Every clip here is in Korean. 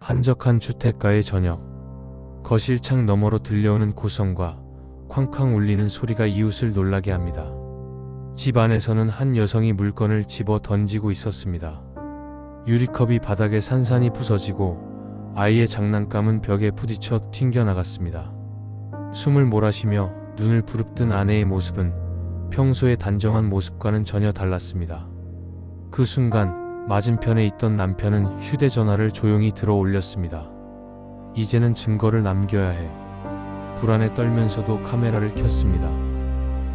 한적한 주택가의 저녁. 거실 창 너머로 들려오는 고성과 쾅쾅 울리는 소리가 이웃을 놀라게 합니다. 집 안에서는 한 여성이 물건을 집어 던지고 있었습니다. 유리컵이 바닥에 산산이 부서지고 아이의 장난감은 벽에 부딪혀 튕겨나갔습니다. 숨을 몰아쉬며 눈을 부릅뜬 아내의 모습은 평소의 단정한 모습과는 전혀 달랐습니다. 그 순간 맞은편에 있던 남편은 휴대전화를 조용히 들어 올렸습니다. 이제는 증거를 남겨야 해. 불안에 떨면서도 카메라를 켰습니다.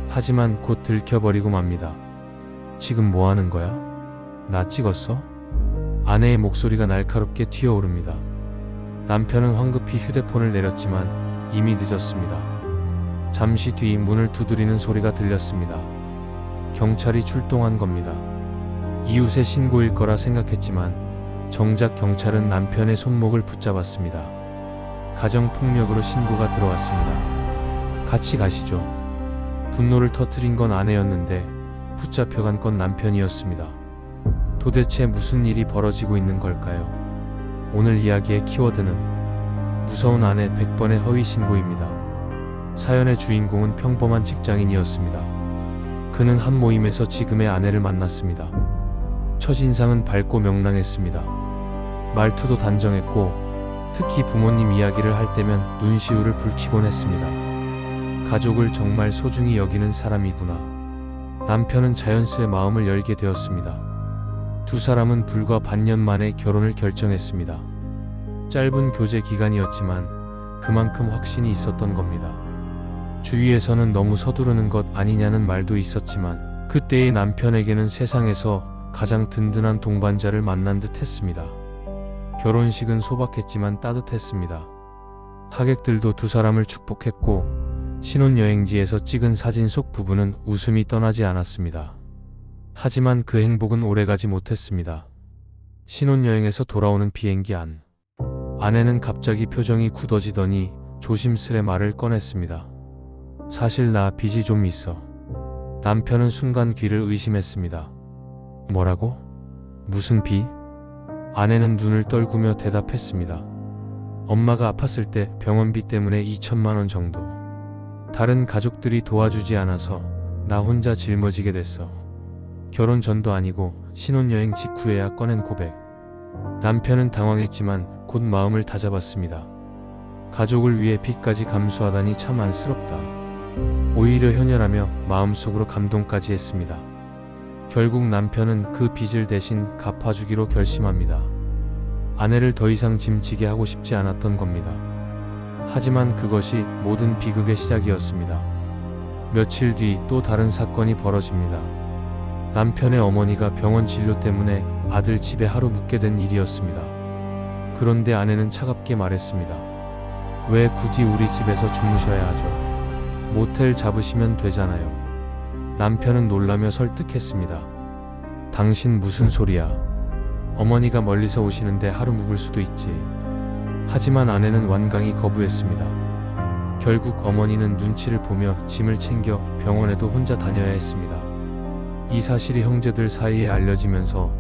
하지만 곧 들켜버리고 맙니다. 지금 뭐 하는 거야? 나 찍었어? 아내의 목소리가 날카롭게 튀어오릅니다. 남편은 황급히 휴대폰을 내렸지만 이미 늦었습니다. 잠시 뒤 문을 두드리는 소리가 들렸습니다. 경찰이 출동한 겁니다. 이웃의 신고일 거라 생각했지만 정작 경찰은 남편의 손목을 붙잡았습니다. 가정폭력으로 신고가 들어왔습니다. 같이 가시죠. 분노를 터뜨린 건 아내였는데 붙잡혀간 건 남편이었습니다. 도대체 무슨 일이 벌어지고 있는 걸까요? 오늘 이야기의 키워드는 무서운 아내 100번의 허위 신고입니다. 사연의 주인공은 평범한 직장인이었습니다. 그는 한 모임에서 지금의 아내를 만났습니다. 첫인상은 밝고 명랑했습니다. 말투도 단정했고 특히 부모님 이야기를 할 때면 눈시울을 붉히곤 했습니다. 가족을 정말 소중히 여기는 사람이구나. 남편은 자연스레 마음을 열게 되었습니다. 두 사람은 불과 반년 만에 결혼을 결정했습니다. 짧은 교제 기간이었지만 그만큼 확신이 있었던 겁니다. 주위에서는 너무 서두르는 것 아니냐는 말도 있었지만 그때의 남편에게는 세상에서 가장 든든한 동반자를 만난 듯 했습니다. 결혼식은 소박했지만 따뜻했습니다. 하객들도 두 사람을 축복했고 신혼여행지에서 찍은 사진 속 부부는 웃음이 떠나지 않았습니다. 하지만 그 행복은 오래가지 못했습니다. 신혼여행에서 돌아오는 비행기 안. 아내는 갑자기 표정이 굳어지더니 조심스레 말을 꺼냈습니다. 사실 나 빚이 좀 있어. 남편은 순간 귀를 의심했습니다. 뭐라고? 무슨 빚? 아내는 눈을 떨구며 대답했습니다. 엄마가 아팠을 때 병원비 때문에 2천만 원 정도. 다른 가족들이 도와주지 않아서 나 혼자 짊어지게 됐어. 결혼 전도 아니고 신혼여행 직후에야 꺼낸 고백. 남편은 당황했지만 곧 마음을 다잡았습니다. 가족을 위해 빚까지 감수하다니 참 안쓰럽다. 오히려 현열하며 마음속으로 감동까지 했습니다. 결국 남편은 그 빚을 대신 갚아주기로 결심합니다. 아내를 더 이상 짐지게 하고 싶지 않았던 겁니다. 하지만 그것이 모든 비극의 시작이었습니다. 며칠 뒤 또 다른 사건이 벌어집니다. 남편의 어머니가 병원 진료 때문에 아들 집에 하루 묵게 된 일이었습니다. 그런데 아내는 차갑게 말했습니다. 왜 굳이 우리 집에서 주무셔야 하죠? 모텔 잡으시면 되잖아요. 남편은 놀라며 설득했습니다. 당신 무슨 소리야? 어머니가 멀리서 오시는데 하루 묵을 수도 있지. 하지만 아내는 완강히 거부했습니다. 결국 어머니는 눈치를 보며 짐을 챙겨 병원에도 혼자 다녀야 했습니다. 이 사실이 형제들 사이에 알려지면서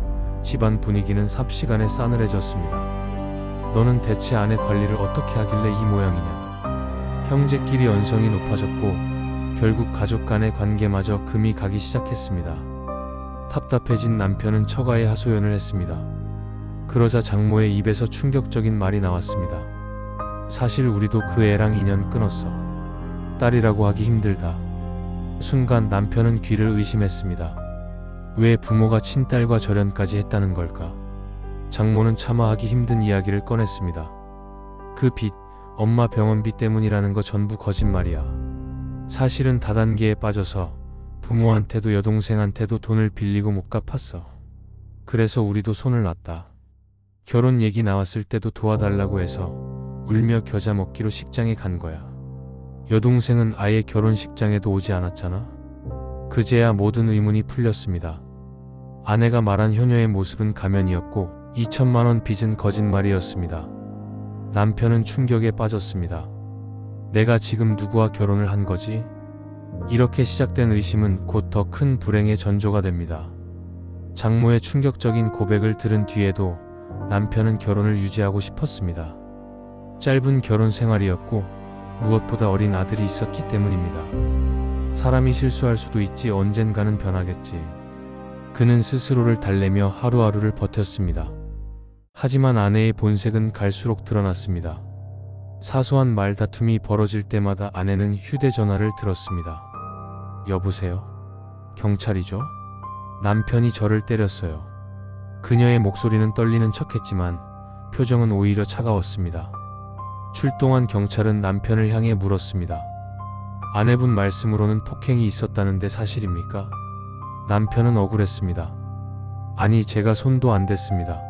집안 분위기는 삽시간에 싸늘해졌습니다. 너는 대체 아내 관리를 어떻게 하길래 이 모양이냐? 형제끼리 언성이 높아졌고 결국 가족 간의 관계마저 금이 가기 시작했습니다. 답답해진 남편은 처가에 하소연을 했습니다. 그러자 장모의 입에서 충격적인 말이 나왔습니다. 사실 우리도 그 애랑 인연 끊었어. 딸이라고 하기 힘들다. 순간 남편은 귀를 의심했습니다. 왜 부모가 친딸과 절연까지 했다는 걸까? 장모는 차마 하기 힘든 이야기를 꺼냈습니다. 그 빚, 엄마 병원비 때문이라는 거 전부 거짓말이야. 사실은 다단계에 빠져서 부모한테도 여동생한테도 돈을 빌리고 못 갚았어. 그래서 우리도 손을 놨다. 결혼 얘기 나왔을 때도 도와달라고 해서 울며 겨자 먹기로 식장에 간 거야. 여동생은 아예 결혼식장에도 오지 않았잖아. 그제야 모든 의문이 풀렸습니다. 아내가 말한 효녀의 모습은 가면이었고 2천만 원 빚은 거짓말이었습니다. 남편은 충격에 빠졌습니다. 내가 지금 누구와 결혼을 한 거지? 이렇게 시작된 의심은 곧 더 큰 불행의 전조가 됩니다. 장모의 충격적인 고백을 들은 뒤에도 남편은 결혼을 유지하고 싶었습니다. 짧은 결혼 생활이었고 무엇보다 어린 아들이 있었기 때문입니다. 사람이 실수할 수도 있지, 언젠가는 변하겠지. 그는 스스로를 달래며 하루하루를 버텼습니다. 하지만 아내의 본색은 갈수록 드러났습니다. 사소한 말다툼이 벌어질 때마다 아내는 휴대전화를 들었습니다. 여보세요? 경찰이죠? 남편이 저를 때렸어요. 그녀의 목소리는 떨리는 척했지만 표정은 오히려 차가웠습니다. 출동한 경찰은 남편을 향해 물었습니다. 아내분 말씀으로는 폭행이 있었다는데 사실입니까? 남편은 억울했습니다. 아니, 제가 손도 안 댔습니다.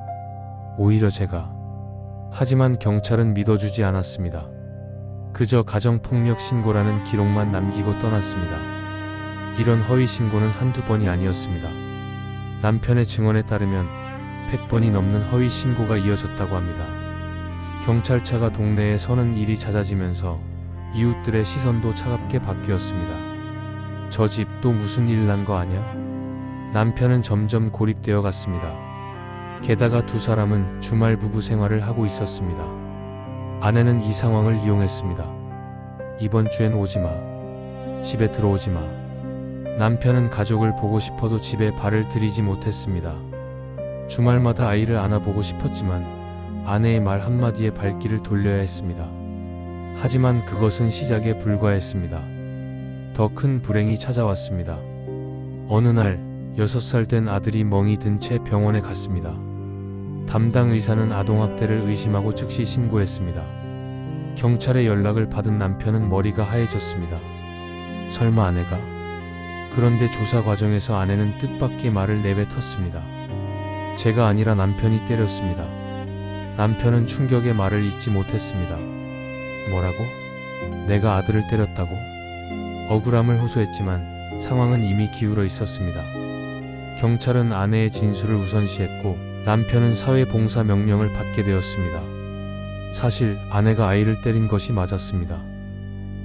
오히려 제가. 하지만 경찰은 믿어주지 않았습니다. 그저 가정폭력 신고라는 기록만 남기고 떠났습니다. 이런 허위 신고는 한두 번이 아니었습니다. 남편의 증언에 따르면 100번이 넘는 허위 신고가 이어졌다고 합니다. 경찰차가 동네에 서는 일이 잦아지면서 이웃들의 시선도 차갑게 바뀌었습니다. 저 집 또 무슨 일 난 거 아냐? 남편은 점점 고립되어 갔습니다. 게다가 두 사람은 주말 부부 생활을 하고 있었습니다. 아내는 이 상황을 이용했습니다. 이번 주엔 오지 마. 집에 들어오지 마. 남편은 가족을 보고 싶어도 집에 발을 들이지 못했습니다. 주말마다 아이를 안아보고 싶었지만 아내의 말 한마디에 발길을 돌려야 했습니다. 하지만 그것은 시작에 불과했습니다. 더 큰 불행이 찾아왔습니다. 어느 날 6살 된 아들이 멍이 든 채 병원에 갔습니다. 담당 의사는 아동학대를 의심하고 즉시 신고했습니다. 경찰의 연락을 받은 남편은 머리가 하얘졌습니다. 설마 아내가? 그런데 조사 과정에서 아내는 뜻밖의 말을 내뱉었습니다. 제가 아니라 남편이 때렸습니다. 남편은 충격의 말을 잇지 못했습니다. 뭐라고? 내가 아들을 때렸다고? 억울함을 호소했지만 상황은 이미 기울어 있었습니다. 경찰은 아내의 진술을 우선시했고 남편은 사회봉사 명령을 받게 되었습니다. 사실 아내가 아이를 때린 것이 맞았습니다.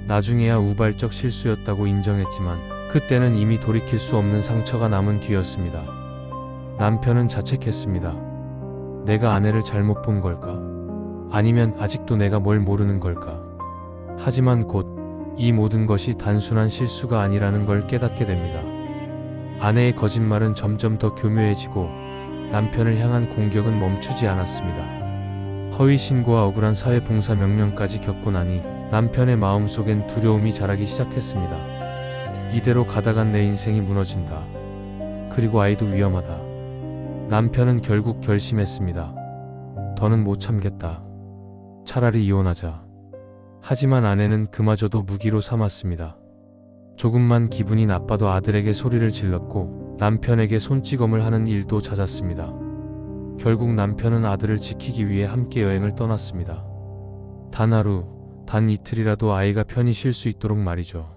나중에야 우발적 실수였다고 인정했지만 그때는 이미 돌이킬 수 없는 상처가 남은 뒤였습니다. 남편은 자책했습니다. 내가 아내를 잘못 본 걸까? 아니면 아직도 내가 뭘 모르는 걸까? 하지만 곧 이 모든 것이 단순한 실수가 아니라는 걸 깨닫게 됩니다. 아내의 거짓말은 점점 더 교묘해지고 남편을 향한 공격은 멈추지 않았습니다. 허위 신고와 억울한 사회봉사 명령까지 겪고 나니 남편의 마음속엔 두려움이 자라기 시작했습니다. 이대로 가다간 내 인생이 무너진다. 그리고 아이도 위험하다. 남편은 결국 결심했습니다. 더는 못 참겠다. 차라리 이혼하자. 하지만 아내는 그마저도 무기로 삼았습니다. 조금만 기분이 나빠도 아들에게 소리를 질렀고 남편에게 손찌검을 하는 일도 잦았습니다. 결국 남편은 아들을 지키기 위해 함께 여행을 떠났습니다. 단 하루, 단 이틀이라도 아이가 편히 쉴 수 있도록 말이죠.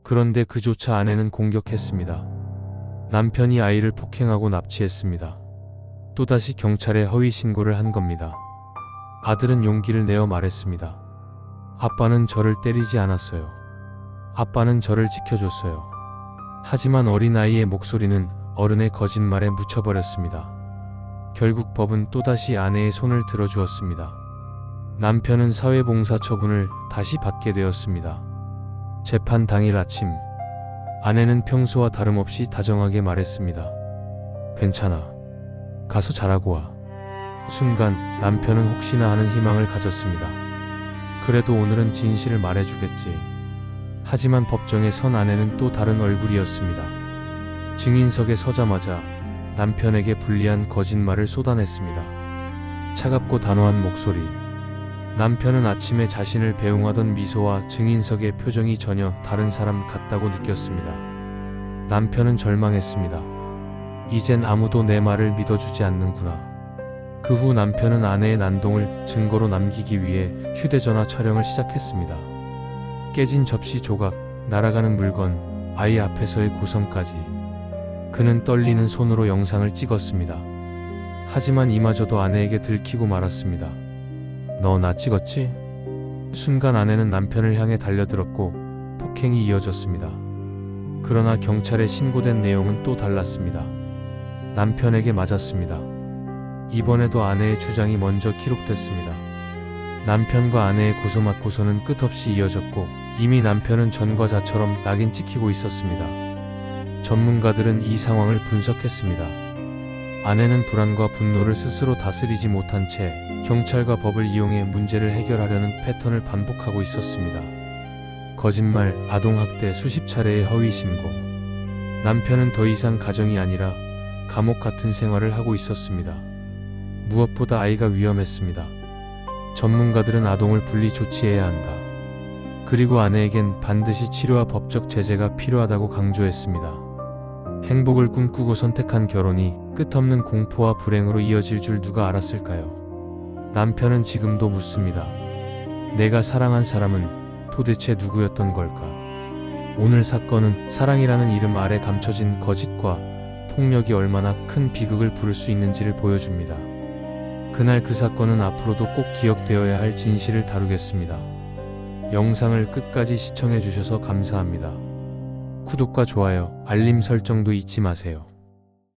그런데 그조차 아내는 공격했습니다. 남편이 아이를 폭행하고 납치했습니다. 또다시 경찰에 허위 신고를 한 겁니다. 아들은 용기를 내어 말했습니다. 아빠는 저를 때리지 않았어요. 아빠는 저를 지켜줬어요. 하지만 어린아이의 목소리는 어른의 거짓말에 묻혀버렸습니다. 결국 법은 또다시 아내의 손을 들어주었습니다. 남편은 사회봉사 처분을 다시 받게 되었습니다. 재판 당일 아침, 아내는 평소와 다름없이 다정하게 말했습니다. 괜찮아. 가서 잘하고 와. 순간 남편은 혹시나 하는 희망을 가졌습니다. 그래도 오늘은 진실을 말해주겠지. 하지만 법정에 선 아내는 또 다른 얼굴이었습니다. 증인석에 서자마자 남편에게 불리한 거짓말을 쏟아냈습니다. 차갑고 단호한 목소리. 남편은 아침에 자신을 배웅하던 미소와 증인석의 표정이 전혀 다른 사람 같다고 느꼈습니다. 남편은 절망했습니다. 이젠 아무도 내 말을 믿어주지 않는구나. 그 후 남편은 아내의 난동을 증거로 남기기 위해 휴대전화 촬영을 시작했습니다. 깨진 접시 조각, 날아가는 물건, 아이 앞에서의 고성까지. 그는 떨리는 손으로 영상을 찍었습니다. 하지만 이마저도 아내에게 들키고 말았습니다. 너 나 찍었지? 순간 아내는 남편을 향해 달려들었고 폭행이 이어졌습니다. 그러나 경찰에 신고된 내용은 또 달랐습니다. 남편에게 맞았습니다. 이번에도 아내의 주장이 먼저 기록됐습니다. 남편과 아내의 고소맞고소는 끝없이 이어졌고 이미 남편은 전과자처럼 낙인 찍히고 있었습니다. 전문가들은 이 상황을 분석했습니다. 아내는 불안과 분노를 스스로 다스리지 못한 채 경찰과 법을 이용해 문제를 해결하려는 패턴을 반복하고 있었습니다. 거짓말, 아동학대, 수십 차례의 허위 신고. 남편은 더 이상 가정이 아니라 감옥 같은 생활을 하고 있었습니다. 무엇보다 아이가 위험했습니다. 전문가들은 아동을 분리 조치해야 한다. 그리고 아내에겐 반드시 치료와 법적 제재가 필요하다고 강조했습니다. 행복을 꿈꾸고 선택한 결혼이 끝없는 공포와 불행으로 이어질 줄 누가 알았을까요? 남편은 지금도 묻습니다. 내가 사랑한 사람은 도대체 누구였던 걸까? 오늘 사건은 사랑이라는 이름 아래 감춰진 거짓과 폭력이 얼마나 큰 비극을 부를 수 있는지를 보여줍니다. 그날 그 사건은 앞으로도 꼭 기억되어야 할 진실을 다루겠습니다. 영상을 끝까지 시청해 주셔서 감사합니다. 구독과 좋아요, 알림 설정도 잊지 마세요.